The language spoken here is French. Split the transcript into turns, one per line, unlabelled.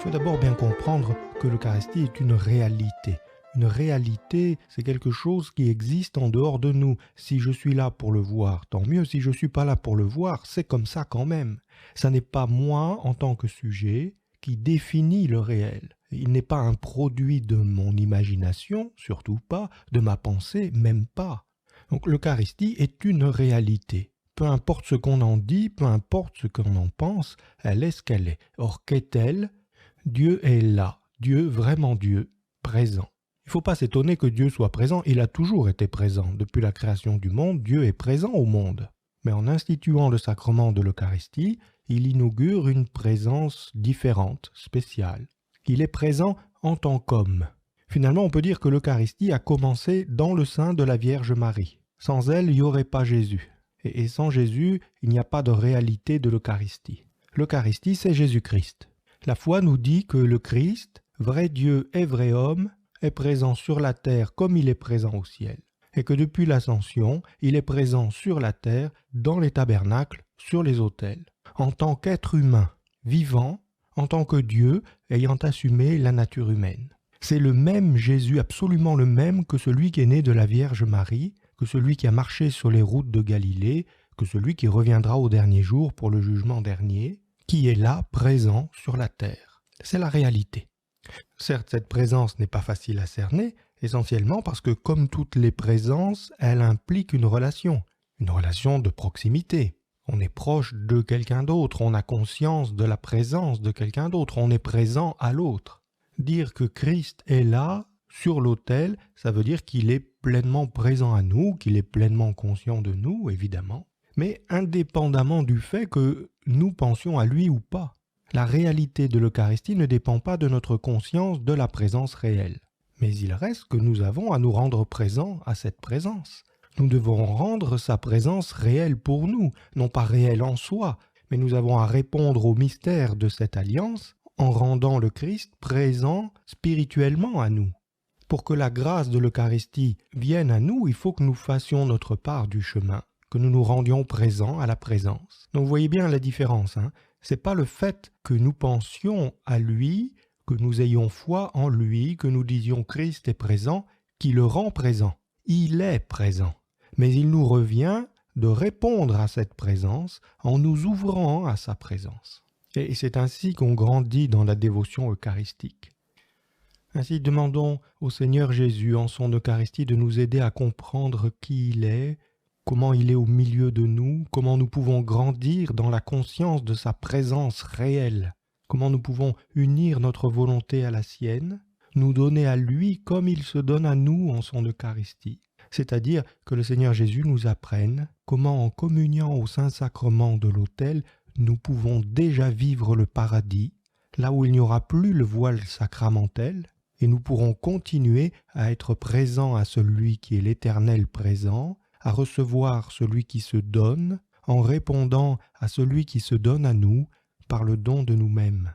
faut d'abord bien comprendre que l'Eucharistie est une réalité. Une réalité, c'est quelque chose qui existe en dehors de nous. Si je suis là pour le voir, tant mieux. Si je ne suis pas là pour le voir, c'est comme ça quand même. Ça n'est pas moi, en tant que sujet, qui définit le réel. Il n'est pas un produit de mon imagination, surtout pas, de ma pensée, même pas. Donc l'Eucharistie est une réalité. Peu importe ce qu'on en dit, peu importe ce qu'on en pense, elle est ce qu'elle est. Or, qu'est-elle ? Dieu est là, Dieu, vraiment Dieu, présent. Il ne faut pas s'étonner que Dieu soit présent, il a toujours été présent. Depuis la création du monde, Dieu est présent au monde. Mais en instituant le sacrement de l'Eucharistie, il inaugure une présence différente, spéciale. Il est présent en tant qu'homme. Finalement, on peut dire que l'Eucharistie a commencé dans le sein de la Vierge Marie. Sans elle, il n'y aurait pas Jésus. Et sans Jésus, il n'y a pas de réalité de l'Eucharistie. L'Eucharistie, c'est Jésus-Christ. La foi nous dit que le Christ, vrai Dieu et vrai homme, est présent sur la terre comme il est présent au ciel. Et que depuis l'Ascension, il est présent sur la terre, dans les tabernacles, sur les autels, en tant qu'être humain, vivant, en tant que Dieu, ayant assumé la nature humaine. C'est le même Jésus, absolument le même que celui qui est né de la Vierge Marie, que celui qui a marché sur les routes de Galilée, que celui qui reviendra au dernier jour pour le jugement dernier, qui est là, présent sur la terre. C'est la réalité. Certes, cette présence n'est pas facile à cerner, essentiellement parce que, comme toutes les présences, elle implique une relation de proximité. On est proche de quelqu'un d'autre, on a conscience de la présence de quelqu'un d'autre, on est présent à l'autre. Dire que Christ est là, sur l'autel, ça veut dire qu'il est pleinement présent à nous, qu'il est pleinement conscient de nous, évidemment, mais indépendamment du fait que nous pensions à lui ou pas. La réalité de l'Eucharistie ne dépend pas de notre conscience de la présence réelle. Mais il reste que nous avons à nous rendre présents à cette présence. Nous devons rendre sa présence réelle pour nous, non pas réelle en soi, mais nous avons à répondre au mystère de cette alliance en rendant le Christ présent spirituellement à nous. Pour que la grâce de l'Eucharistie vienne à nous, il faut que nous fassions notre part du chemin, que nous nous rendions présents à la présence. Donc vous voyez bien la différence. C'est pas le fait que nous pensions à lui, que nous ayons foi en lui, que nous disions Christ est présent, qui le rend présent. Il est présent. Mais il nous revient de répondre à cette présence en nous ouvrant à sa présence. Et c'est ainsi qu'on grandit dans la dévotion eucharistique. Ainsi, demandons au Seigneur Jésus en son Eucharistie de nous aider à comprendre qui il est, comment il est au milieu de nous, comment nous pouvons grandir dans la conscience de sa présence réelle, comment nous pouvons unir notre volonté à la sienne, nous donner à lui comme il se donne à nous en son Eucharistie. C'est-à-dire que le Seigneur Jésus nous apprenne comment en communiant au Saint-Sacrement de l'autel, nous pouvons déjà vivre le paradis, là où il n'y aura plus le voile sacramentel, et nous pourrons continuer à être présents à celui qui est l'Éternel présent, à recevoir celui qui se donne, en répondant à celui qui se donne à nous par le don de nous-mêmes.